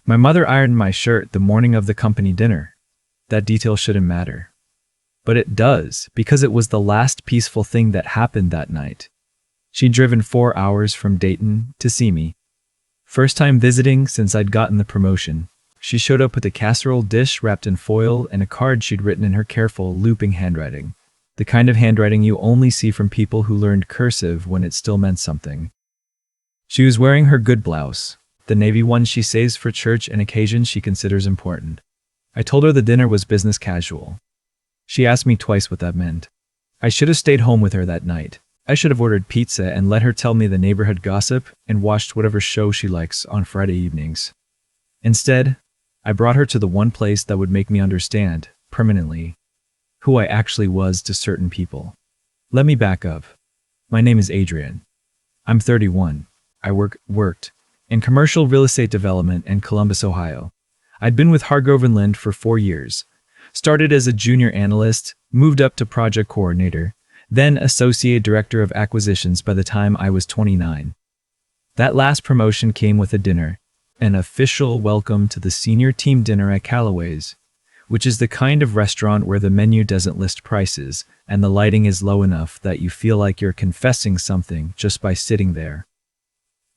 My mother ironed my shirt the morning of the company dinner. That detail shouldn't matter. But it does, because it was the last peaceful thing that happened that night. She'd driven 4 hours from Dayton to see me. First time visiting since I'd gotten the promotion. She showed up with a casserole dish wrapped in foil and a card she'd written in her careful, looping handwriting. The kind of handwriting you only see from people who learned cursive when it still meant something. She was wearing her good blouse, the navy one she saves for church and occasions she considers important. I told her the dinner was business casual. She asked me twice what that meant. I should have stayed home with her that night. I should have ordered pizza and let her tell me the neighborhood gossip and watched whatever show she likes on Friday evenings. Instead, I brought her to the one place that would make me understand, permanently, who I actually was to certain people. Let me back up. My name is Adrian. I'm 31. I worked in commercial real estate development in Columbus, Ohio. I'd been with Hargrove & Lind for 4 years. Started as a junior analyst, moved up to project coordinator, then associate director of acquisitions by the time I was 29. That last promotion came with a dinner, an official welcome to the senior team dinner at Callaway's, which is the kind of restaurant where the menu doesn't list prices and the lighting is low enough that you feel like you're confessing something just by sitting there.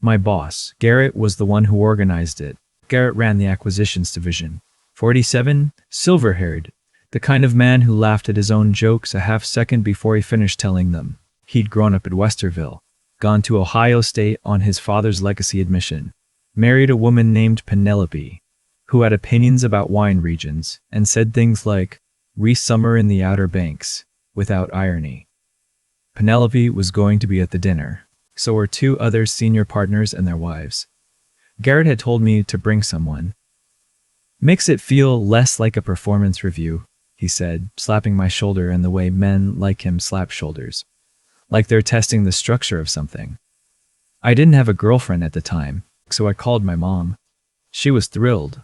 My boss, Garrett, was the one who organized it. Garrett ran the acquisitions division. 47, silver-haired, the kind of man who laughed at his own jokes a half second before he finished telling them. He'd grown up at Westerville, gone to Ohio State on his father's legacy admission, married a woman named Penelope, who had opinions about wine regions, and said things like, "Re-summer in the Outer Banks," without irony. Penelope was going to be at the dinner. So were 2 other senior partners and their wives. Garrett had told me to bring someone. "Makes it feel less like a performance review," he said, slapping my shoulder in the way men like him slap shoulders. Like they're testing the structure of something. I didn't have a girlfriend at the time, so I called my mom. She was thrilled.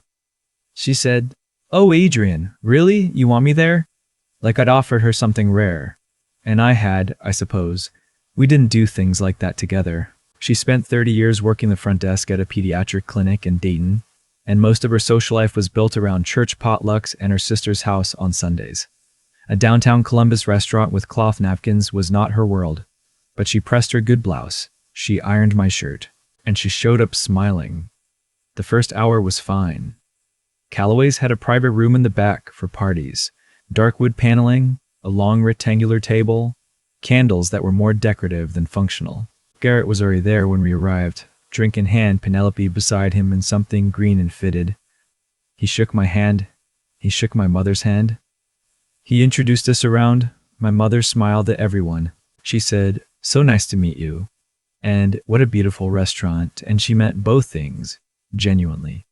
She said, "Oh, Adrian, really? You want me there?" Like I'd offered her something rare. And I had, I suppose. We didn't do things like that together. She spent 30 years working the front desk at a pediatric clinic in Dayton, and most of her social life was built around church potlucks and her sister's house on Sundays. A downtown Columbus restaurant with cloth napkins was not her world, but she pressed her good blouse, she ironed my shirt, and she showed up smiling. The first hour was fine. Callaway's had a private room in the back for parties, dark wood paneling, a long rectangular table, candles that were more decorative than functional. Garrett was already there when we arrived, drink in hand, Penelope beside him in something green and fitted. He shook my hand. He shook my mother's hand. He introduced us around. My mother smiled at everyone. She said, "So nice to meet you." And "What a beautiful restaurant." And she meant both things, genuinely.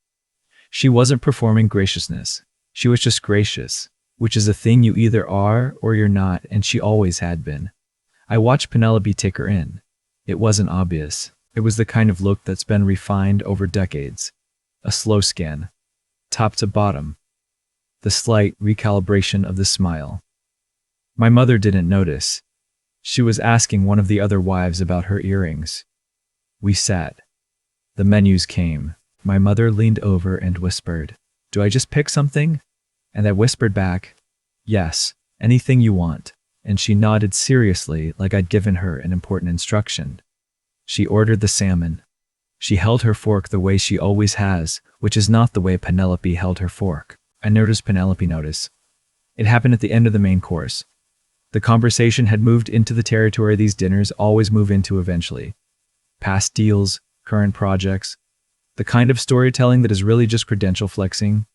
She wasn't performing graciousness. She was just gracious, which is a thing you either are or you're not, and she always had been. I watched Penelope take her in. It wasn't obvious. It was the kind of look that's been refined over decades. A slow scan, top to bottom. The slight recalibration of the smile. My mother didn't notice. She was asking one of the other wives about her earrings. We sat. The menus came. My mother leaned over and whispered, "Do I just pick something?" And I whispered back, "Yes, anything you want." And she nodded seriously like I'd given her an important instruction. She ordered the salmon. She held her fork the way she always has, which is not the way Penelope held her fork. I noticed Penelope notice. It happened at the end of the main course. The conversation had moved into the territory these dinners always move into eventually. Past deals, current projects, the kind of storytelling that is really just credential flexing,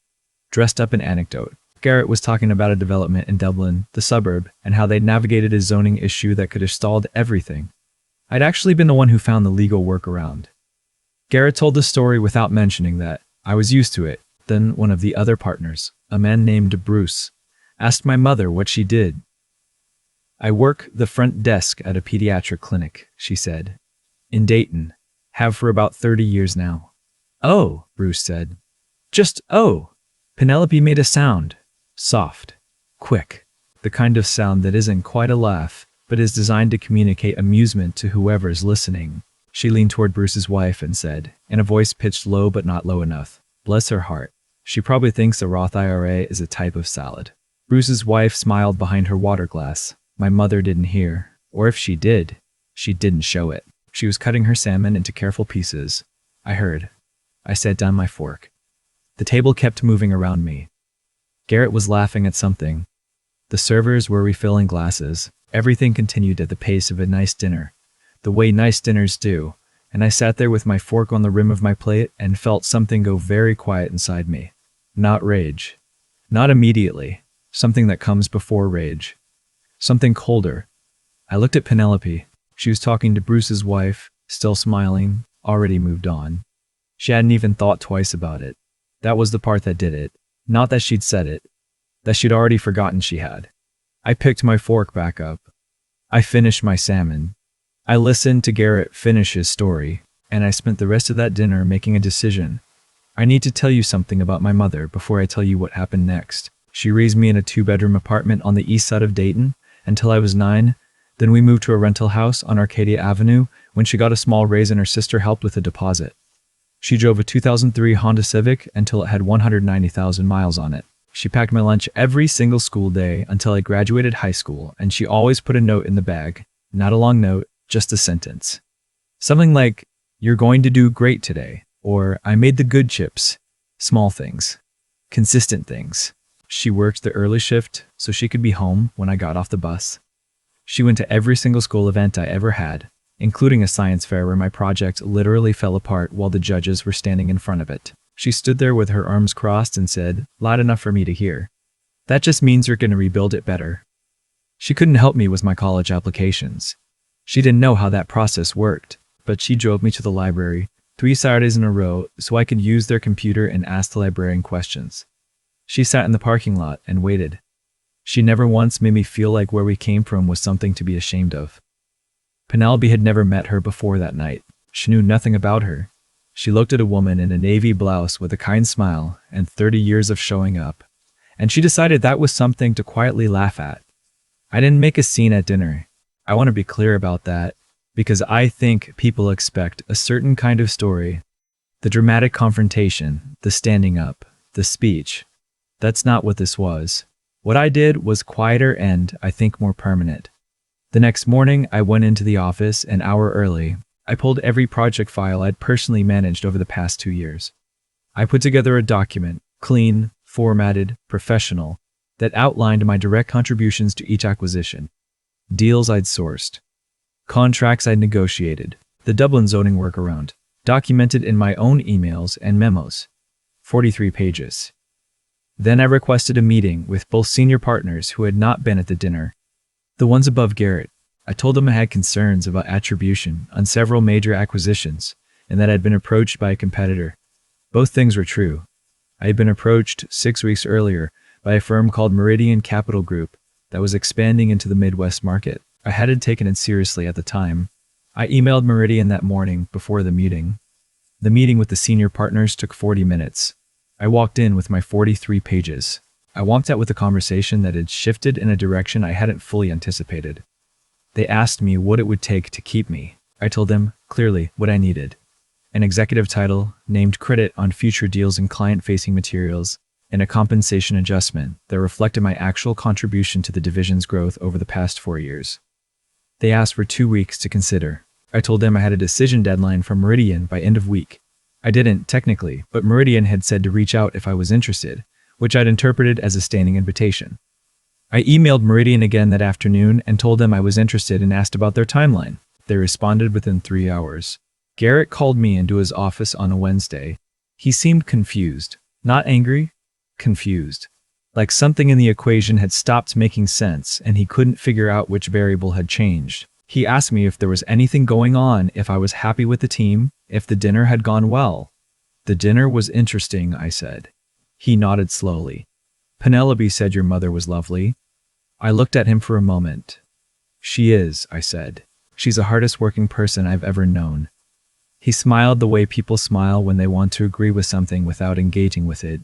dressed up in anecdote. Garrett was talking about a development in Dublin, the suburb, and how they'd navigated a zoning issue that could have stalled everything. I'd actually been the one who found the legal workaround. Garrett told the story without mentioning that. I was used to it. Then one of the other partners, a man named Bruce, asked my mother what she did. "I work the front desk at a pediatric clinic," she said. "In Dayton. Have for about 30 years now." "Oh," Bruce said. "Just oh." Penelope made a sound. Soft. Quick. The kind of sound that isn't quite a laugh, but is designed to communicate amusement to whoever is listening. She leaned toward Bruce's wife and said, in a voice pitched low but not low enough, Bless her heart. She probably thinks a Roth IRA is a type of salad. Bruce's wife smiled behind her water glass. My mother didn't hear, or if she did, she didn't show it. She was cutting her salmon into careful pieces. I heard. I set down my fork. The table kept moving around me. Garrett was laughing at something. The servers were refilling glasses. Everything continued at the pace of a nice dinner, the way nice dinners do, and I sat there with my fork on the rim of my plate and felt something go very quiet inside me. Not rage. Not immediately. Something that comes before rage. Something colder. I looked at Penelope. She was talking to Bruce's wife, still smiling, already moved on. She hadn't even thought twice about it. That was the part that did it. Not that she'd said it. That she'd already forgotten she had. I picked my fork back up. I finished my salmon. I listened to Garrett finish his story, and I spent the rest of that dinner making a decision. I need to tell you something about my mother before I tell you what happened next. She raised me in a 2-bedroom apartment on the east side of Dayton until I was 9. Then we moved to a rental house on Arcadia Avenue when she got a small raise and her sister helped with a deposit. She drove a 2003 Honda Civic until it had 190,000 miles on it. She packed my lunch every single school day until I graduated high school, and she always put a note in the bag. Not a long note, just a sentence. Something like, "You're going to do great today," or "I made the good chips." Small things. Consistent things. She worked the early shift so she could be home when I got off the bus. She went to every single school event I ever had, including a science fair where my project literally fell apart while the judges were standing in front of it. She stood there with her arms crossed and said, loud enough for me to hear, "That just means you're going to rebuild it better." She couldn't help me with my college applications. She didn't know how that process worked, but she drove me to the library 3 Saturdays in a row so I could use their computer and ask the librarian questions. She sat in the parking lot and waited. She never once made me feel like where we came from was something to be ashamed of. Penelope had never met her before that night. She knew nothing about her. She looked at a woman in a navy blouse with a kind smile and 30 years of showing up, and she decided that was something to quietly laugh at. I didn't make a scene at dinner. I want to be clear about that, because I think people expect a certain kind of story. The dramatic confrontation, the standing up, the speech. That's not what this was. What I did was quieter and, I think, more permanent. The next morning, I went into the office an hour early. I pulled every project file I'd personally managed over the past 2 years. I put together a document, clean, formatted, professional, that outlined my direct contributions to each acquisition, deals I'd sourced, contracts I'd negotiated, the Dublin zoning workaround, documented in my own emails and memos. 43 pages. Then I requested a meeting with both senior partners who had not been at the dinner, the ones above Garrett. I told them I had concerns about attribution on several major acquisitions and that I'd been approached by a competitor. Both things were true. I had been approached 6 weeks earlier by a firm called Meridian Capital Group that was expanding into the Midwest market. I hadn't taken it seriously at the time. I emailed Meridian that morning before the meeting. The meeting with the senior partners took 40 minutes. I walked in with my 43 pages. I walked out with a conversation that had shifted in a direction I hadn't fully anticipated. They asked me what it would take to keep me. I told them, clearly, what I needed. An executive title, named credit on future deals and client-facing materials, and a compensation adjustment that reflected my actual contribution to the division's growth over the past 4 years. They asked for 2 weeks to consider. I told them I had a decision deadline from Meridian by end of week. I didn't, technically, but Meridian had said to reach out if I was interested, which I'd interpreted as a standing invitation. I emailed Meridian again that afternoon and told them I was interested and asked about their timeline. They responded within 3 hours. Garrett called me into his office on a Wednesday. He seemed confused. Not angry, confused. Like something in the equation had stopped making sense and he couldn't figure out which variable had changed. He asked me if there was anything going on, if I was happy with the team, if the dinner had gone well. The dinner was interesting, I said. He nodded slowly. Penelope said your mother was lovely. I looked at him for a moment. She is, I said. She's the hardest working person I've ever known. He smiled the way people smile when they want to agree with something without engaging with it.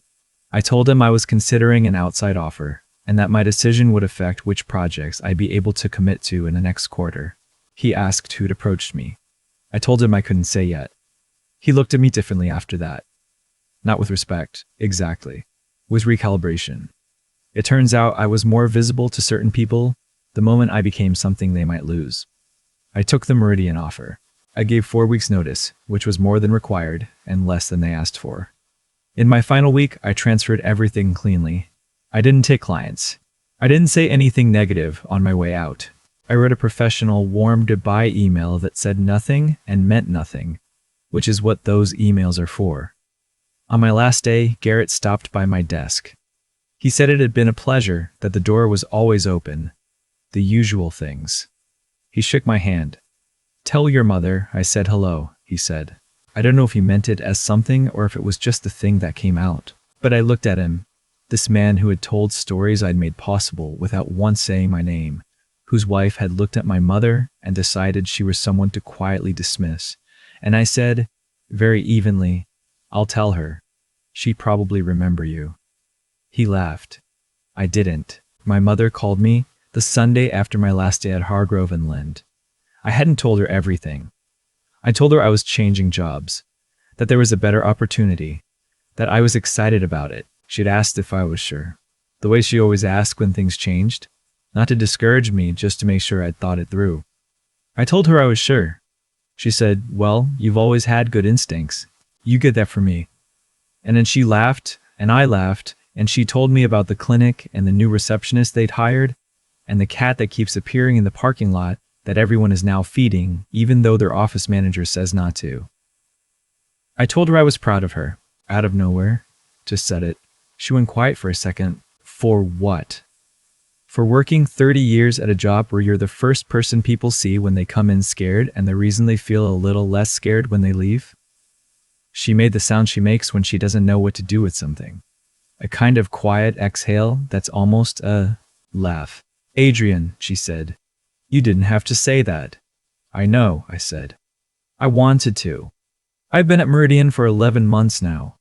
I told him I was considering an outside offer, and that my decision would affect which projects I'd be able to commit to in the next quarter. He asked who'd approached me. I told him I couldn't say yet. He looked at me differently after that. Not with respect, exactly. With recalibration. It turns out I was more visible to certain people the moment I became something they might lose. I took the Meridian offer. I gave 4 weeks' notice, which was more than required and less than they asked for. In my final week, I transferred everything cleanly. I didn't take clients. I didn't say anything negative on my way out. I wrote a professional, warm goodbye email that said nothing and meant nothing, which is what those emails are for. On my last day, Garrett stopped by my desk. He said it had been a pleasure, that the door was always open. The usual things. He shook my hand. "Tell your mother I said hello," he said. I don't know if he meant it as something or if it was just the thing that came out. But I looked at him, this man who had told stories I'd made possible without once saying my name, whose wife had looked at my mother and decided she was someone to quietly dismiss. And I said, very evenly, "I'll tell her. She'd probably remember you." He laughed. I didn't. My mother called me the Sunday after my last day at Hargrove and Lind. I hadn't told her everything. I told her I was changing jobs, that there was a better opportunity, that I was excited about it. She'd asked if I was sure. The way she always asked when things changed, not to discourage me, just to make sure I'd thought it through. I told her I was sure. She said, "Well, you've always had good instincts. You get that from me." And then she laughed, and I laughed, and she told me about the clinic and the new receptionist they'd hired, and the cat that keeps appearing in the parking lot that everyone is now feeding, even though their office manager says not to. I told her I was proud of her, out of nowhere. Just said it. She went quiet for a second. For what? For working 30 years at a job where you're the first person people see when they come in scared and the reason they feel a little less scared when they leave? She made the sound she makes when she doesn't know what to do with something. A kind of quiet exhale that's almost a laugh. "Adrian," she said, "you didn't have to say that." "I know," I said. "I wanted to. I've been at Meridian for 11 months now.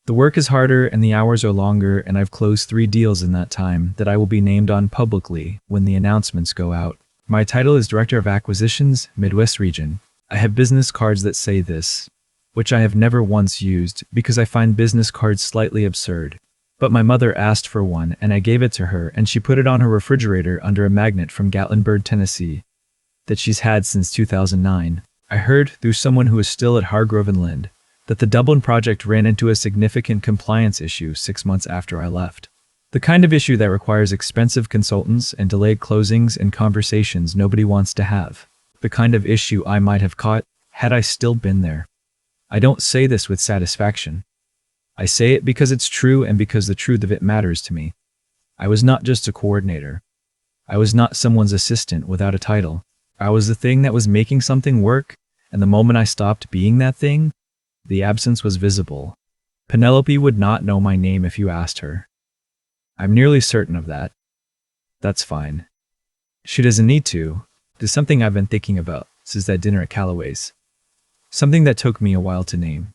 The work is harder and the hours are longer, and I've closed 3 deals in that time that I will be named on publicly when the announcements go out. My title is Director of Acquisitions, Midwest Region. I have business cards that say this, which I have never once used because I find business cards slightly absurd. But my mother asked for one, and I gave it to her, and she put it on her refrigerator under a magnet from Gatlinburg, Tennessee, that she's had since 2009. I heard, through someone who is still at Hargrove and Lind, that the Dublin project ran into a significant compliance issue 6 months after I left. The kind of issue that requires expensive consultants and delayed closings and conversations nobody wants to have. The kind of issue I might have caught had I still been there. I don't say this with satisfaction. I say it because it's true and because the truth of it matters to me. I was not just a coordinator. I was not someone's assistant without a title. I was the thing that was making something work, and the moment I stopped being that thing, the absence was visible. Penelope would not know my name if you asked her. I'm nearly certain of that. That's fine. She doesn't need to. There's something I've been thinking about since that dinner at Callaway's. Something that took me a while to name.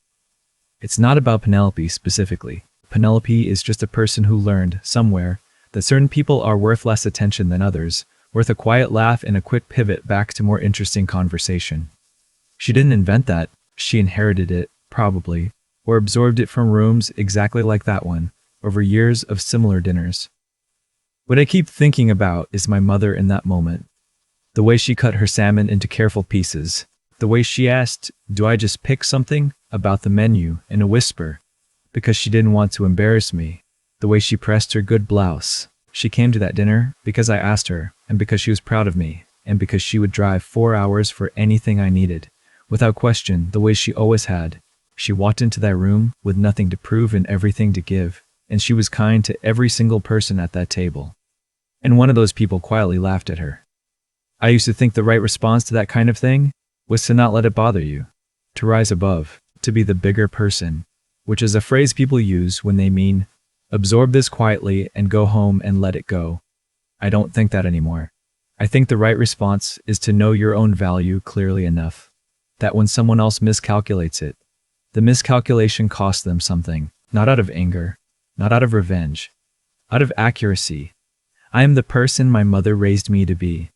It's not about Penelope specifically. Penelope is just a person who learned, somewhere, that certain people are worth less attention than others, worth a quiet laugh and a quick pivot back to more interesting conversation. She didn't invent that. She inherited it, probably, or absorbed it from rooms exactly like that one, over years of similar dinners. What I keep thinking about is my mother in that moment. The way she cut her salmon into careful pieces. The way she asked, "Do I just pick something?" about the menu in a whisper, because she didn't want to embarrass me. The way she pressed her good blouse. She came to that dinner because I asked her, and because she was proud of me, and because she would drive 4 hours for anything I needed. Without question, the way she always had. She walked into that room with nothing to prove and everything to give, and she was kind to every single person at that table. And one of those people quietly laughed at her. I used to think the right response to that kind of thing was to not let it bother you, to rise above, to be the bigger person, which is a phrase people use when they mean, absorb this quietly and go home and let it go. I don't think that anymore. I think the right response is to know your own value clearly enough, that when someone else miscalculates it, the miscalculation costs them something, not out of anger, not out of revenge, out of accuracy. I am the person my mother raised me to be.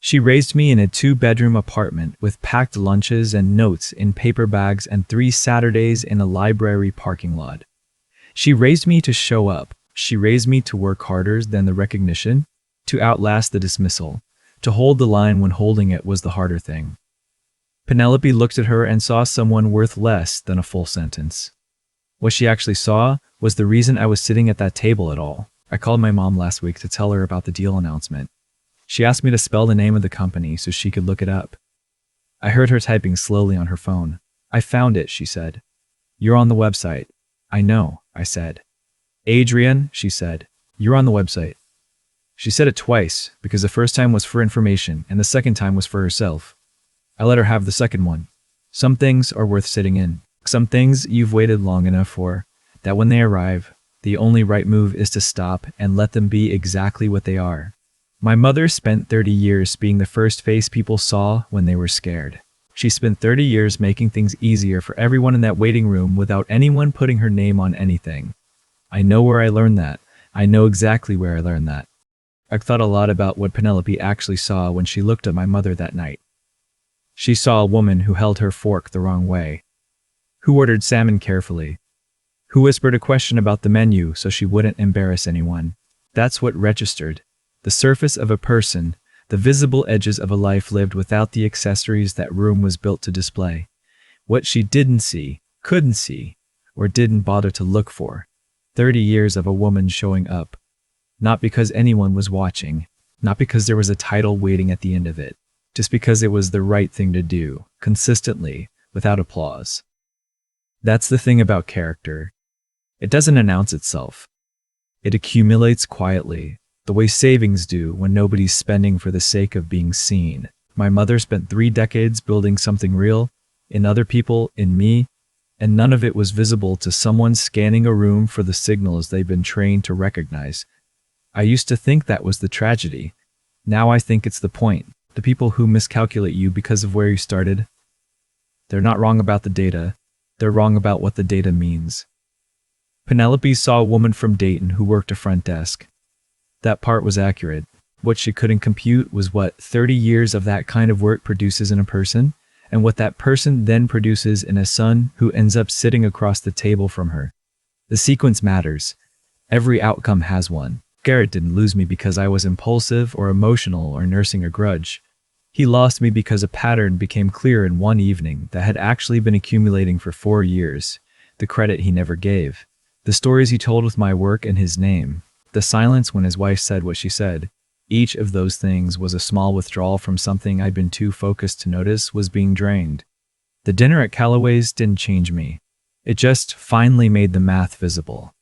She raised me in a 2-bedroom apartment with packed lunches and notes in paper bags and 3 Saturdays in a library parking lot. She raised me to show up. She raised me to work harder than the recognition, to outlast the dismissal, to hold the line when holding it was the harder thing. Penelope looked at her and saw someone worth less than a full sentence. What she actually saw was the reason I was sitting at that table at all. I called my mom last week to tell her about the deal announcement. She asked me to spell the name of the company so she could look it up. I heard her typing slowly on her phone. I found it, she said. You're on the website. I know, I said. Adrian, she said, you're on the website. She said it twice because the first time was for information and the second time was for herself. I let her have the second one. Some things are worth sitting in. Some things you've waited long enough for, that when they arrive, the only right move is to stop and let them be exactly what they are. My mother spent 30 years being the first face people saw when they were scared. She spent 30 years making things easier for everyone in that waiting room without anyone putting her name on anything. I know where I learned that. I know exactly where I learned that. I've thought a lot about what Penelope actually saw when she looked at my mother that night. She saw a woman who held her fork the wrong way, who ordered salmon carefully, who whispered a question about the menu so she wouldn't embarrass anyone. That's what registered. The surface of a person, the visible edges of a life lived without the accessories that room was built to display. What she didn't see, couldn't see, or didn't bother to look for. 30 years of a woman showing up. Not because anyone was watching, not because there was a title waiting at the end of it, just because it was the right thing to do, consistently, without applause. That's the thing about character. It doesn't announce itself. It accumulates quietly, the way savings do when nobody's spending for the sake of being seen. My mother spent 3 decades building something real, in other people, in me, and none of it was visible to someone scanning a room for the signals they've been trained to recognize. I used to think that was the tragedy. Now I think it's the point. The people who miscalculate you because of where you started. They're not wrong about the data. They're wrong about what the data means. Penelope saw a woman from Dayton who worked a front desk. That part was accurate. What she couldn't compute was what 30 years of that kind of work produces in a person, and what that person then produces in a son who ends up sitting across the table from her. The sequence matters. Every outcome has one. Garrett didn't lose me because I was impulsive or emotional or nursing a grudge. He lost me because a pattern became clear in one evening that had actually been accumulating for 4 years. The credit he never gave. The stories he told with my work and his name. The silence when his wife said what she said. Each of those things was a small withdrawal from something I'd been too focused to notice was being drained. The dinner at Callaway's didn't change me. It just finally made the math visible.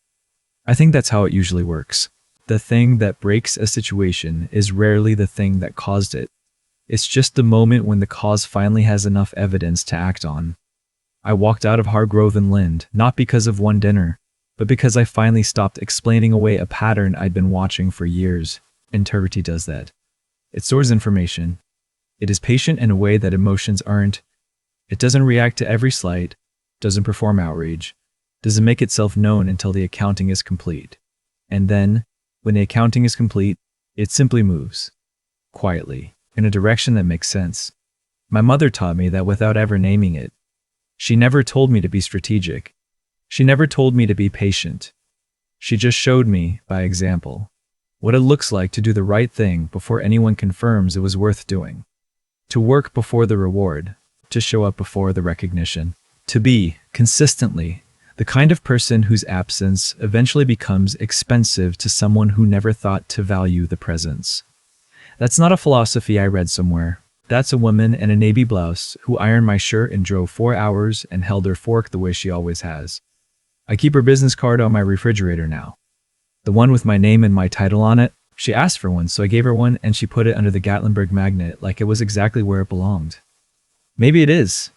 I think that's how it usually works. The thing that breaks a situation is rarely the thing that caused it. It's just the moment when the cause finally has enough evidence to act on. I walked out of Hargrove and Lind, not because of one dinner, but because I finally stopped explaining away a pattern I'd been watching for years. Integrity does that. It stores information. It is patient in a way that emotions aren't. It doesn't react to every slight, doesn't perform outrage, doesn't make itself known until the accounting is complete. And then, when the accounting is complete, it simply moves. Quietly, in a direction that makes sense. My mother taught me that without ever naming it. She never told me to be strategic. She never told me to be patient. She just showed me, by example, what it looks like to do the right thing before anyone confirms it was worth doing. To work before the reward, to show up before the recognition. To be, consistently, the kind of person whose absence eventually becomes expensive to someone who never thought to value the presence. That's not a philosophy I read somewhere. That's a woman in a navy blouse who ironed my shirt and drove 4 hours and held her fork the way she always has. I keep her business card on my refrigerator now. The one with my name and my title on it. She asked for one, so I gave her one and she put it under the Gatlinburg magnet like it was exactly where it belonged. Maybe it is.